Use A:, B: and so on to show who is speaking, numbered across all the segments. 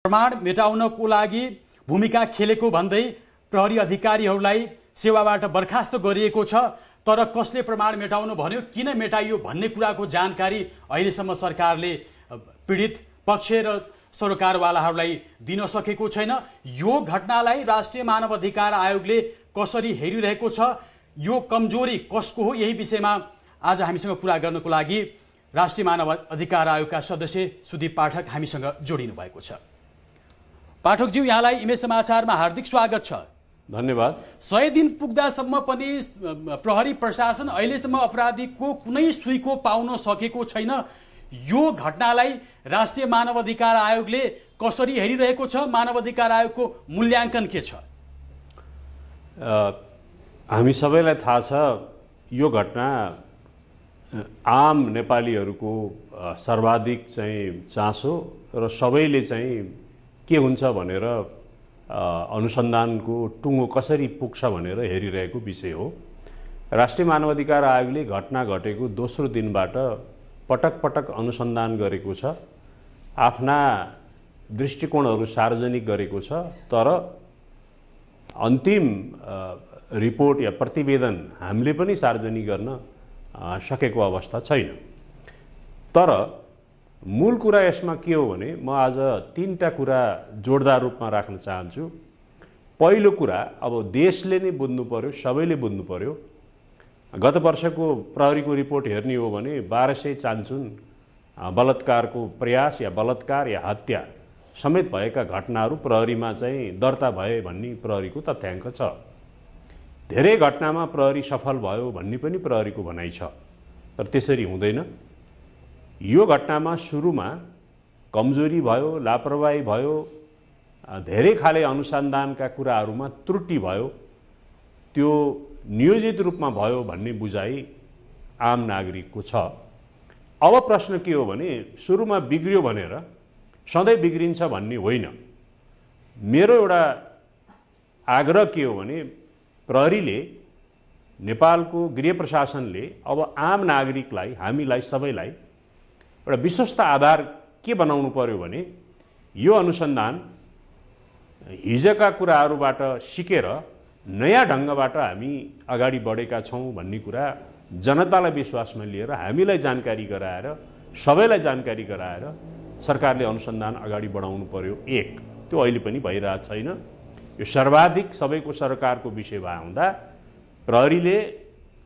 A: प्रमाण मेटाउनको लागि भूमिका खेलेको भन्दै प्रहरी अधिकारीहरूलाई सेवाबाट बर्खास्त गरिएको छ। तर कसले प्रमाण मेटाउनु भन्यो, किन मेटाइयो भन्ने कुराको जानकारी अहिलेसम्म सरकारले पीडित पक्ष र सरकारवालाहरूलाई दिन सकेको छैन। यो घटनालाई राष्ट्रिय मानव अधिकार आयोगले कसरी हेरिरहेको छ, यो कमजोरी कसको हो, यही विषयमा आज हामीसँग कुरा गर्नको लागि राष्ट्रिय मानव अधिकार आयोगका सदस्य सुदीप पाठक हामीसँग जोडिनु भएको छ। पाठकज्यू, यहाँलाई इमेज समाचारमा हार्दिक स्वागत छ।
B: धन्यवाद।
A: 100 दिन पुग्दासम्म पनि प्रहरी प्रशासन अहिलेसम्म अपराधीको कुनै सुइको पाउन सकेको छैन। यो घटनालाई राष्ट्रिय मानव अधिकार आयोगले कसरी हेरिरहेको छ, मानव अधिकार आयोगको मूल्याङ्कन के छ?
B: हामी सबैलाई थाहा छ यो घटना आम नेपालीहरूको सर्वाधिक चाहिँ चासो र सबैले चाहिँ के हुन्छ भनेर अनुसन्धानको टुङ्गो कसरी पुग्छ भनेर हेरिरहेको विषय हो। राष्ट्रिय मानव अधिकार आयोगले घटना घटेको दोस्रो दिनबाट पटक पटक अनुसन्धान गरेको छ, आफ्ना दृष्टिकोणहरू सार्वजनिक गरेको छ। तर अन्तिम रिपोर्ट या प्रतिवेदन हामीले पनि सार्वजनिक गर्न सकेको अवस्था छैन। तर मूल कुरा यसमा के हो भने म आज तीनटा कुरा जोडदार रूपमा राख्न चाहन्छु। पहिलो कुरा, अब देशले नै बुझ्नु पर्यो, सबैले बुझ्नु पर्यो। गत वर्षको प्रहरीको रिपोर्ट हेर्ने हो भने 1200 चान्चुन बलात्कारको प्रयास या बलात्कार या हत्या समेत भएका घटनाहरू प्रहरीमा चाहिँ दर्ता भए भन्ने प्रहरीको तथ्याङ्क छ। धेरै घटनामा प्रहरी सफल भयो भन्ने पनि प्रहरीको भनाइ छ। तर त्यसरी हुँदैन। यो घटनामा सुरुमा कमजोरी भयो, लापरवाही भयो, धेरै खाले अनुसन्धानका कुराहरूमा त्रुटि भयो, त्यो नियोजित रूपमा भयो भन्ने बुझाइ आम नागरिकको छ। अब प्रश्न के हो भने सुरुमा बिग्रियो भनेर सधैँ बिग्रिन्छ भन्ने होइन। मेरो एउटा आग्रह के हो भने प्रहरीले, नेपालको गृह प्रशासनले अब आम नागरिकलाई, हामीलाई सबैलाई एउटा विश्वस्त आधार के बनाउनु पर्यो भने यो अनुसन्धान हिजोका कुराहरूबाट सिकेर नयाँ ढङ्गबाट हामी अगाडि बढेका छौँ भन्ने कुरा जनतालाई विश्वासमा लिएर, हामीलाई जानकारी गराएर, सबैलाई जानकारी गराएर सरकारले अनुसन्धान अगाडि बढाउनु पर्यो। एक, त्यो अहिले पनि भइरहेको छैन। यो सर्वाधिक सबैको सरकारको विषय भए हुँदा प्रहरीले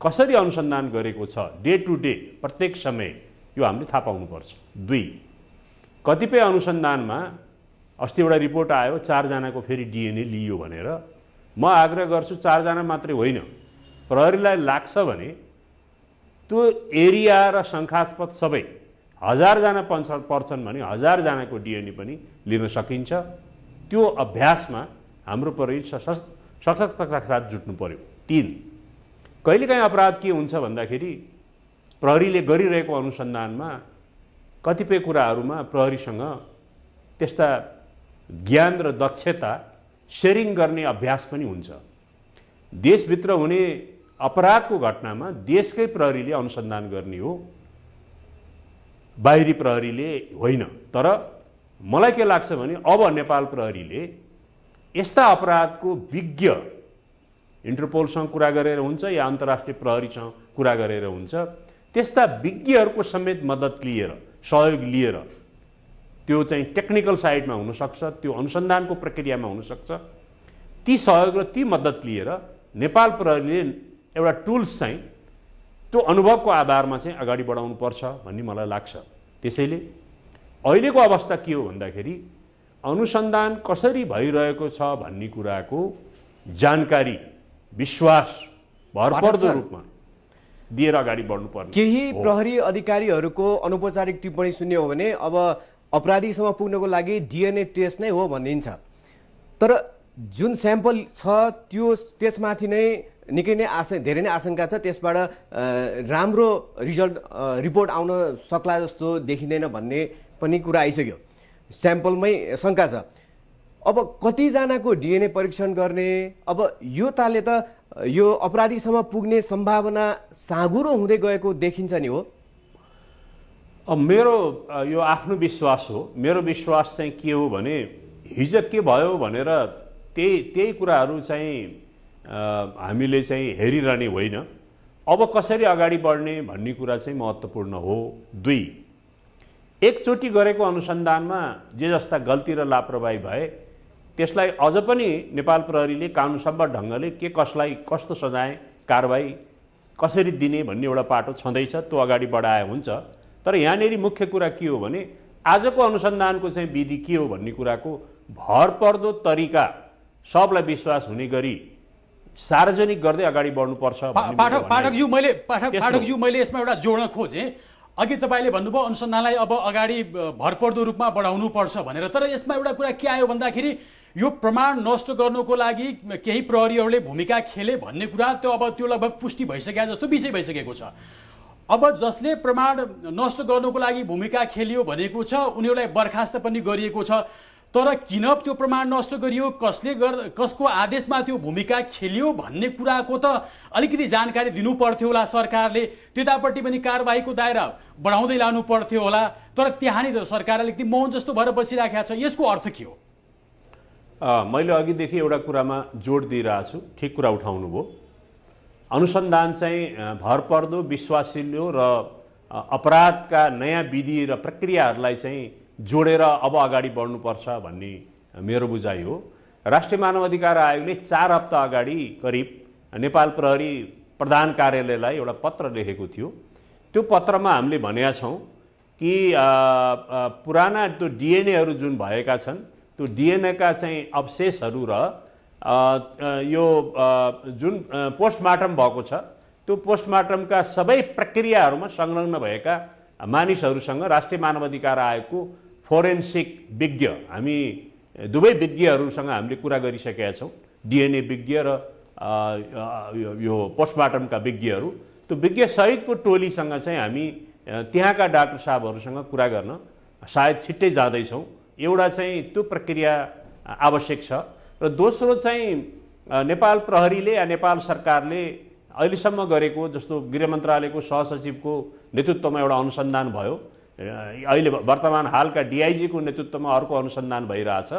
B: कसरी अनुसन्धान गरेको छ डे टु डे प्रत्येक समय यो हामीले थाहा पाउनुपर्छ। दुई, कतिपय अनुसन्धानमा अस्ति एउटा रिपोर्ट आयो 4 जनाको फेरि डिएनए लियो भनेर। म आग्रह गर्छु 4 जना मात्रै होइन, प्रहरीलाई लाग्छ भने त्यो एरिया र शङ्कास्पद सबै 1000 जना पर्छन् भने 1000 जनाको डिएनए पनि लिन सकिन्छ। त्यो अभ्यासमा हाम्रो प्रहरी सतर्कताका साथ जुट्नु पर्यो। 3, कहिलेकाहीँ अपराध के हुन्छ भन्दाखेरि प्रहरीले गरिरहेको अनुसन्धानमा कतिपय कुराहरूमा प्रहरीसँग त्यस्ता ज्ञान र दक्षता सेयरिङ गर्ने अभ्यास पनि हुन्छ। देशभित्र हुने अपराधको घटनामा देशकै प्रहरीले अनुसन्धान गर्ने हो, बाहिरी प्रहरीले होइन। तर मलाई के लाग्छ भने अब नेपाल प्रहरीले यस्ता अपराधको विज्ञ, इन्टरपोलसँग कुरा गरेर हुन्छ या अन्तर्राष्ट्रिय प्रहरीसँग कुरा गरेर हुन्छ, त्यस्ता विज्ञहरूको समेत मद्दत लिएर, सहयोग लिएर, त्यो चाहिँ टेक्निकल साइडमा हुनसक्छ, त्यो अनुसन्धानको प्रक्रियामा हुनसक्छ, ती सहयोग र ती मद्दत लिएर नेपाल प्रहरीले एउटा टुल्स चाहिँ त्यो अनुभवको आधारमा चाहिँ अगाडि बढाउनु पर्छ भन्ने मलाई लाग्छ। त्यसैले अहिलेको अवस्था के हो भन्दाखेरि अनुसन्धान कसरी भइरहेको छ भन्ने कुराको जानकारी, विश्वास भरपर्दो रूपमा दिएर अगाडि बढ्नुपर्ने।
C: केही प्रहरी अधिकारीहरूको अनौपचारिक टिप्पणी सुन्ने हो भने अब अपराधीसम्म पुग्नको लागि डिएनए टेस्ट नै हो भनिन्छ। तर जुन स्याम्पल छ त्यो त्यसमाथि नै निकै नै धेरै नै आशंका छ, त्यसबाट राम्रो रिपोर्ट आउन सक्ला जस्तो देखिँदैन भन्ने पनि कुरा आइसक्यो। स्याम्पलमै शङ्का छ। अब कतिजनाको डिएनए परीक्षण गर्ने? अब यो ताले त यो अपराधीसम्म पुग्ने सम्भावना साँगुरो हुँदै गएको देखिन्छ नि हो।
B: अब मेरो यो आफ्नो विश्वास हो। मेरो विश्वास चाहिँ के हो भने हिजो के भयो भनेर त्यही कुराहरू चाहिँ हामीले चाहिँ हेरिरहने होइन। अब कसरी अगाडि बढ्ने भन्ने कुरा चाहिँ महत्त्वपूर्ण हो। 2, एकचोटि गरेको अनुसन्धानमा जे जस्ता गल्ती र लापरवाही भए त्यसलाई अझ पनि नेपाल प्रहरीले कानुनसम्म ढङ्गले के कसलाई कस्तो सजाय कारबाही कसरी दिने भन्ने एउटा पाटो छँदैछ, त्यो अगाडि बढाए हुन्छ। तर यहाँनिर मुख्य कुरा के हो भने आजको अनुसन्धानको चाहिँ विधि के हो भन्ने कुराको भरपर्दो तरिका सबलाई विश्वास हुने गरी सार्वजनिक गर्दै अगाडि बढ्नुपर्छ।
A: पाठकज्यू मैले यसमा एउटा जोड्न खोजेँ। अघि तपाईँले भन्नुभयो अनुसन्धानलाई अब अगाडि भरपर्दो रूपमा बढाउनु पर्छ भनेर, तर यसमा एउटा कुरा के आयो भन्दाखेरि यो प्रमाण नष्ट गर्नको लागि केही प्रहरीहरूले भूमिका खेले भन्ने कुरा त्यो लगभग पुष्टि भइसकेको जस्तो विषय भइसकेको छ। अब जसले प्रमाण नष्ट गर्नको लागि भूमिका खेलियो भनेको छ उनीहरूलाई बर्खास्त पनि गरिएको छ, तर किन त्यो प्रमाण नष्ट गरियो, कसको आदेशमा त्यो भूमिका खेलियो भन्ने कुराको त अलिकति जानकारी दिनु पर्थ्यो होला सरकारले। त्यतापट्टि पनि कारबाहीको दायरा बढाउँदै लानु पर्थ्यो होला, तर त्यहाँनिर सरकार अलिकति मौन जस्तो भएर बसिराखेको छ। यसको अर्थ के हो?
B: मैले अघिदेखि एउटा कुरामा जोड दिइरहेको छु, ठिक कुरा उठाउनु भयो। अनुसन्धान चाहिँ भरपर्दो विश्वासिलो र अपराधका नयाँ विधि र प्रक्रियाहरूलाई चाहिँ जोडेर अब अगाडि बढ्नुपर्छ भन्ने मेरो बुझाइ हो। राष्ट्रिय मानव अधिकार आयोगले 4 हप्ता अगाडि करिब नेपाल प्रहरी प्रधान कार्यालयलाई एउटा पत्र लेखेको थियो। त्यो पत्रमा हामीले भनेका छौँ कि पुराना त्यो डिएनएहरू जुन भएका छन् त्यो डिएनएका चाहिँ अवशेषहरू र यो जुन पोस्टमार्टम भएको छ त्यो पोस्टमार्टमका सबै प्रक्रियाहरूमा संलग्न भएका मानिसहरूसँग राष्ट्रिय मानव अधिकार आयोगको फोरेन्सिक विज्ञ हामी दुवै विज्ञहरूसँग हामीले कुरा गरिसकेका छौँ। डिएनए विज्ञ र यो पोस्टमार्टमका विज्ञहरू, त्यो विज्ञ सहितको टोलीसँग चाहिँ हामी त्यहाँका डाक्टर साहबहरूसँग कुरा गर्न सायद छिट्टै जाँदैछौँ। एउटा चाहिँ त्यो प्रक्रिया आवश्यक छ र दोस्रो चाहिँ नेपाल प्रहरीले या नेपाल सरकारले अहिलेसम्म गरेको जस्तो गृह मन्त्रालयको सहसचिवको नेतृत्वमा एउटा अनुसन्धान भयो, अहिले वर्तमान हालका डिआइजीको नेतृत्वमा अर्को अनुसन्धान भइरहेछ।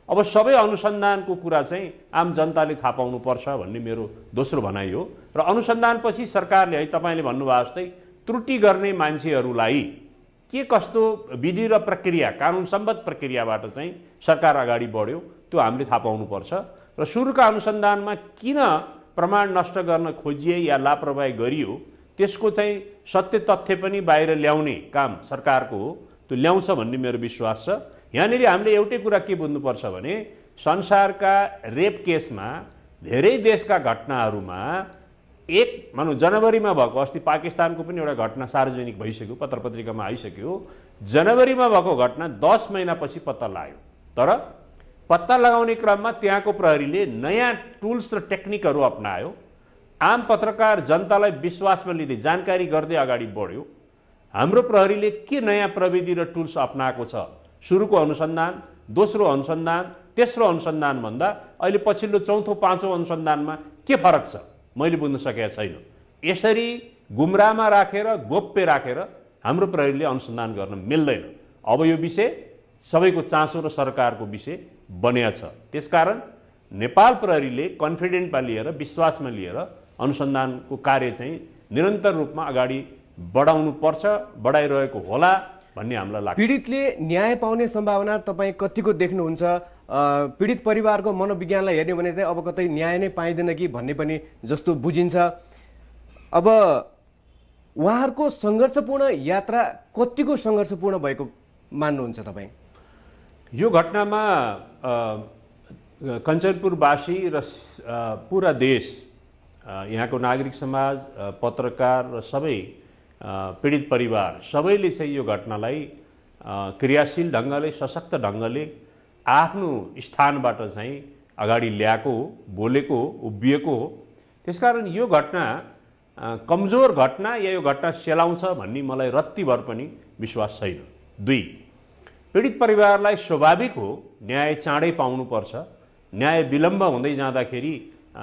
B: अब सबै अनुसन्धानको कुरा चाहिँ आम जनताले थाहा पाउनुपर्छ भन्ने मेरो दोस्रो भनाइ हो। र अनुसन्धानपछि सरकारले है तपाईँले भन्नुभयो जस्तै त्रुटि गर्ने मान्छेहरूलाई के कस्तो विधि र प्रक्रिया कानुनसम्मत प्रक्रियाबाट चाहिँ सरकार अगाडि बढ्यो त्यो हामीले थाहा पाउनुपर्छ। र सुरुका अनुसन्धानमा किन प्रमाण नष्ट गर्न खोजिए या लापरवाही गरियो त्यसको चाहिँ सत्य तथ्य पनि बाहिर ल्याउने काम सरकारको हो, त्यो ल्याउँछ भन्ने मेरो विश्वास छ। यहाँनिर हामीले एउटै कुरा के बुझ्नुपर्छ भने संसारका रेप केसमा धेरै देशका घटनाहरूमा भनौँ जनवरीमा भएको, अस्ति पाकिस्तानको पनि एउटा घटना सार्वजनिक भइसक्यो, पत्र पत्रिकामा आइसक्यो। जनवरीमा भएको घटना 10 महिनापछि पत्ता लाग्यो, तर पत्ता लगाउने क्रममा त्यहाँको प्रहरीले नयाँ टुल्स र टेक्निकहरू अपनायो। आम पत्रकार जनतालाई विश्वासमा लिँदै जानकारी गर्दै अगाडि बढ्यो। हाम्रो प्रहरीले के नयाँ प्रविधि र टुल्स अपनाएको छ, सुरुको अनुसन्धान, दोस्रो अनुसन्धान, तेस्रो अनुसन्धान भन्दा अहिले पछिल्लो चौथो पाँचौँ अनुसन्धानमा के फरक छ मैले बुझ्न सकेको छैन। यसरी गुमराहमा राखेर गोप्य राखेर हाम्रो प्रहरीले अनुसन्धान गर्न मिल्दैन। अब यो विषय सबैको चासो र सरकारको विषय बन्या छ। त्यसकारण नेपाल प्रहरीले कन्फिडेन्टमा लिएर विश्वासमा लिएर अनुसन्धानको कार्य चाहिँ निरन्तर रूपमा अगाडि बढाउनु पर्छ, बढाइरहेको होला भन्ने हामीलाई लाग्छ।
C: पीडितले न्याय पाउने सम्भावना तपाईँ कतिको देख्नुहुन्छ? पीडित परिवारको मनोविज्ञानलाई हेर्ने भने चाहिँ अब कतै न्याय नै पाइँदैन कि भन्ने पनि जस्तो बुझिन्छ। अब उहाँहरूको सङ्घर्षपूर्ण यात्रा कतिको सङ्घर्षपूर्ण भएको मान्नुहुन्छ तपाईँ?
B: यो घटनामा कञ्चनपुरवासी र पुरा देश, यहाँको नागरिक समाज, पत्रकार र सबै पीडित परिवार सबैले चाहिँ यो घटनालाई क्रियाशील ढङ्गले सशक्त ढङ्गले आफ्नो स्थानबाट चाहिँ अगाडि ल्याएको हो, बोलेको हो, उभिएको हो। त्यसकारण यो घटना कमजोर घटना या यो घटना सेलाउँछ भन्ने मलाई रत्तिभर पनि विश्वास छैन। 2, पीडित परिवारलाई स्वाभाविक हो न्याय चाँडै पाउनुपर्छ। न्याय विलम्ब हुँदै जाँदाखेरि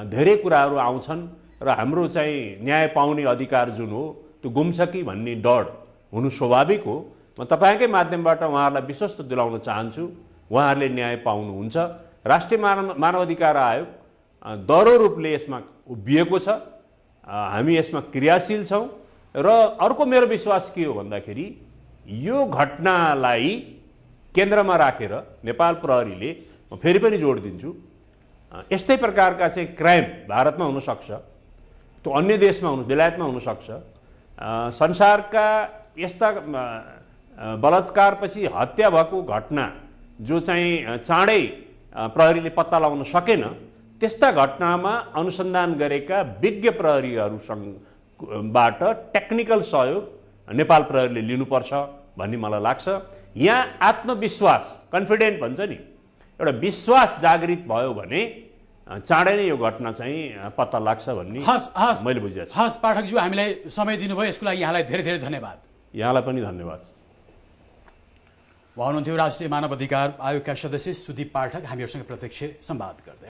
B: धेरै कुराहरू आउँछन् र हाम्रो चाहिँ न्याय पाउने अधिकार जुन हो त्यो गुम्छ कि भन्ने डर हुनु स्वाभाविक हो। म तपाईँकै माध्यमबाट उहाँहरूलाई विश्वस्त दिलाउन चाहन्छु उहाँहरूले न्याय पाउनुहुन्छ। राष्ट्रिय मानवाधिकार आयोग दह्रो रूपले यसमा उभिएको छ, हामी यसमा क्रियाशील छौँ। र अर्को मेरो विश्वास के हो भन्दाखेरि यो घटनालाई केन्द्रमा राखेर नेपाल प्रहरीले, म फेरि पनि जोड दिन्छु, यस्तै प्रकारका चाहिँ क्राइम भारतमा हुनसक्छ, त्यो अन्य देशमा बेलायतमा हुनसक्छ, संसारका यस्ता बलात्कारपछि हत्या भएको घटना जो चाहिँ चाँडै प्रहरीले पत्ता लगाउन सकेन, त्यस्ता घटनामा अनुसन्धान गरेका विज्ञ प्रहरीहरूसँगबाट टेक्निकल सहयोग नेपाल प्रहरीले लिनुपर्छ भन्ने मलाई लाग्छ। यहाँ आत्मविश्वास, कन्फिडेन्ट भन्छ नि, एउटा विश्वास जागृत भयो भने चाँडै नै यो घटना चाहिँ पत्ता लाग्छ भन्ने मैले बुझेको छु।
A: हस् पाठकज्यू, हामीलाई समय दिनुभयो, यसको लागि यहाँलाई धेरै धेरै धन्यवाद।
B: यहाँलाई पनि धन्यवाद।
A: उहाँ हुनुहुन्थ्यो राष्ट्रिय मानव अधिकार आयोगका सदस्य सुदीप पाठक, हामीहरूसँग प्रत्यक्ष संवाद गर्दै।